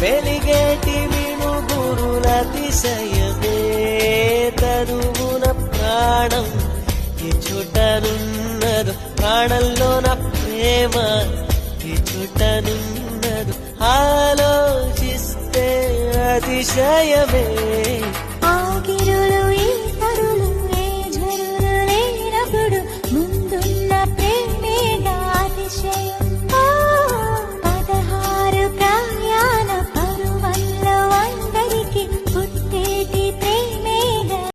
వెలిగేటి మిణుగురులతిశయమే తరువున ప్రాణం ఈ చుట్టనున్నదు ప్రాణంలో నా ప్రేమ ఈ చుట్టనున్నదు ఆలోచిస్తే అతిశయమే